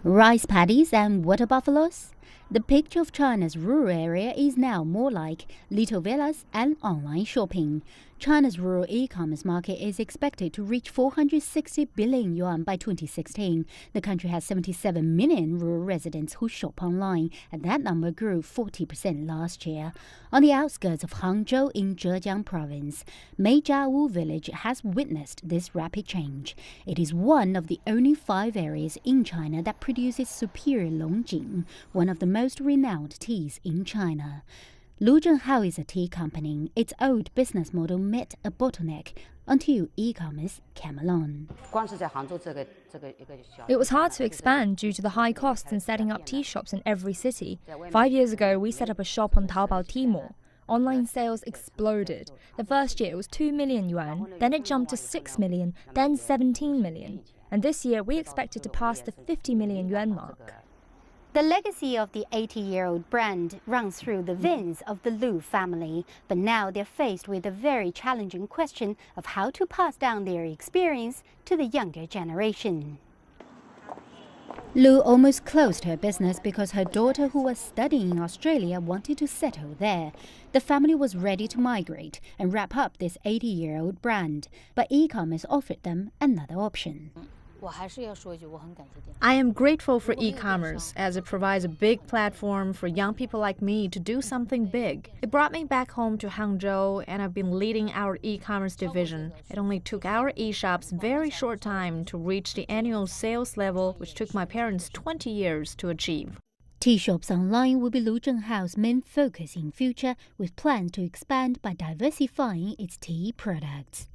Rice paddies and water buffaloes? The picture of China's rural area is now more like little villas and online shopping. China's rural e-commerce market is expected to reach 460 billion yuan by 2016. The country has 77 million rural residents who shop online, and that number grew 40% last year. On the outskirts of Hangzhou in Zhejiang province, Meijiawu village has witnessed this rapid change. It is one of the only 5 areas in China that produces superior Longjing, one of the most renowned teas in China. Lu Zhenghao is a tea company. Its old business model met a bottleneck until e-commerce came along. It was hard to expand due to the high costs in setting up tea shops in every city. 5 years ago, we set up a shop on Taobao Tmall. Online sales exploded. The first year it was 2 million yuan, then it jumped to 6 million, then 17 million. And this year we expect it to pass the 50 million yuan mark. The legacy of the 80-year-old brand runs through the veins of the Lu family, but now they're faced with a very challenging question of how to pass down their experience to the younger generation. Lu almost closed her business because her daughter, who was studying in Australia, wanted to settle there. The family was ready to migrate and wrap up this 80-year-old brand, but e-commerce offered them another option. I am grateful for e-commerce as it provides a big platform for young people like me to do something big. It brought me back home to Hangzhou, and I've been leading our e-commerce division. It only took our e-shops very short time to reach the annual sales level, which took my parents 20 years to achieve. Tea shops online will be Lu Zhenghao's main focus in future, with plans to expand by diversifying its tea products.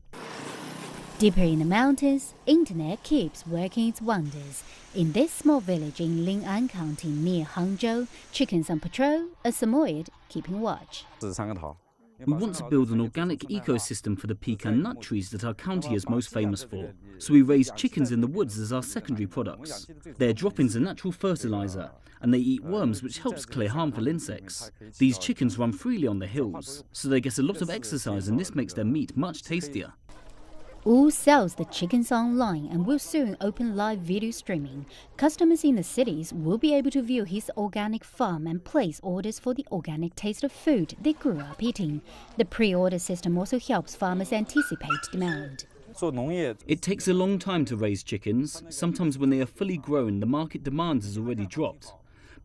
Deeper in the mountains, internet keeps working its wonders. In this small village in Lin'an County near Hangzhou, chickens on patrol, a Samoyed keeping watch. We want to build an organic ecosystem for the pecan nut trees that our county is most famous for. So we raise chickens in the woods as our secondary products. Their drop-ins are natural fertilizer, and they eat worms, which helps clear harmful insects. These chickens run freely on the hills, so they get a lot of exercise, and this makes their meat much tastier. Wu sells the chickens online and will soon open live video streaming. Customers in the cities will be able to view his organic farm and place orders for the organic taste of food they grew up eating. The pre-order system also helps farmers anticipate demand. It takes a long time to raise chickens. Sometimes when they are fully grown, the market demand has already dropped.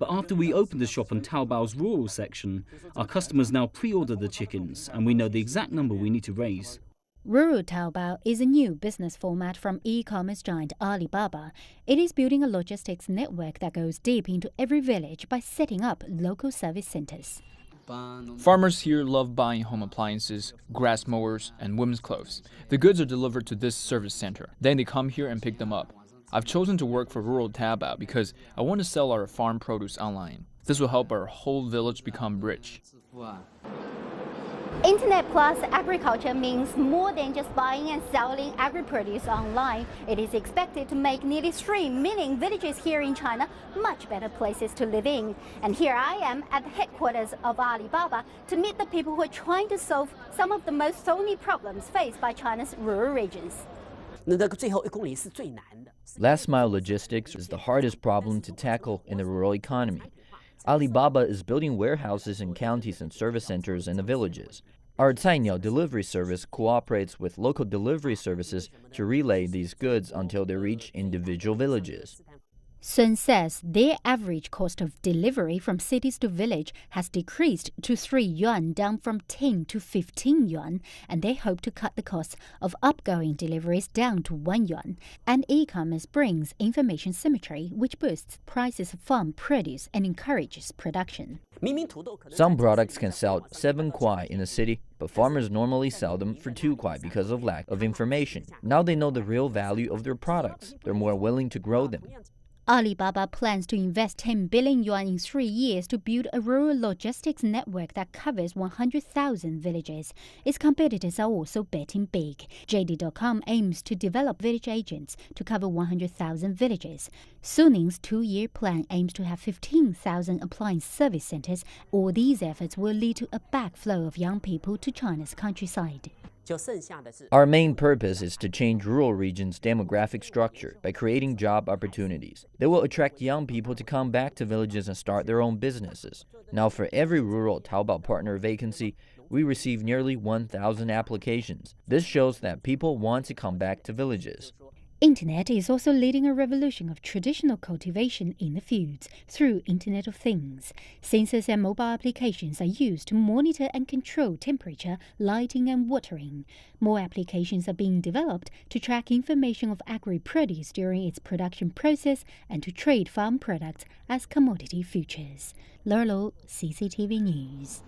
But after we opened the shop on Taobao's rural section, our customers now pre-order the chickens, and we know the exact number we need to raise. Rural Taobao is a new business format from e-commerce giant Alibaba. It is building a logistics network that goes deep into every village by setting up local service centers. Farmers here love buying home appliances, grass mowers, and women's clothes. The goods are delivered to this service center. Then they come here and pick them up. I've chosen to work for Rural Taobao because I want to sell our farm produce online. This will help our whole village become rich. Internet plus agriculture means more than just buying and selling agri-produce online. It is expected to make nearly 3 million villages here in China much better places to live in. And here I am at the headquarters of Alibaba to meet the people who are trying to solve some of the most thorny problems faced by China's rural regions. Last mile logistics is the hardest problem to tackle in the rural economy. Alibaba is building warehouses in counties and service centers in the villages. Our Cainiao delivery service cooperates with local delivery services to relay these goods until they reach individual villages. Sun says their average cost of delivery from cities to village has decreased to 3 yuan, down from 10 to 15 yuan, and they hope to cut the cost of outgoing deliveries down to 1 yuan. And e-commerce brings information symmetry, which boosts prices of farm produce and encourages production. Some products can sell 7 kuai in a city, but farmers normally sell them for 2 kuai because of lack of information. Now they know the real value of their products. They're more willing to grow them. Alibaba plans to invest 10 billion yuan in 3 years to build a rural logistics network that covers 100,000 villages. Its competitors are also betting big. JD.com aims to develop village agents to cover 100,000 villages. Sunning's 2-year plan aims to have 15,000 appliance service centers. All these efforts will lead to a backflow of young people to China's countryside. Our main purpose is to change rural regions' demographic structure by creating job opportunities. They will attract young people to come back to villages and start their own businesses. Now, for every rural Taobao partner vacancy, we receive nearly 1,000 applications. This shows that people want to come back to villages. Internet is also leading a revolution of traditional cultivation in the fields through Internet of Things. Sensors and mobile applications are used to monitor and control temperature, lighting and watering. More applications are being developed to track information of agri-produce during its production process and to trade farm products as commodity futures. Lurlo, CCTV News.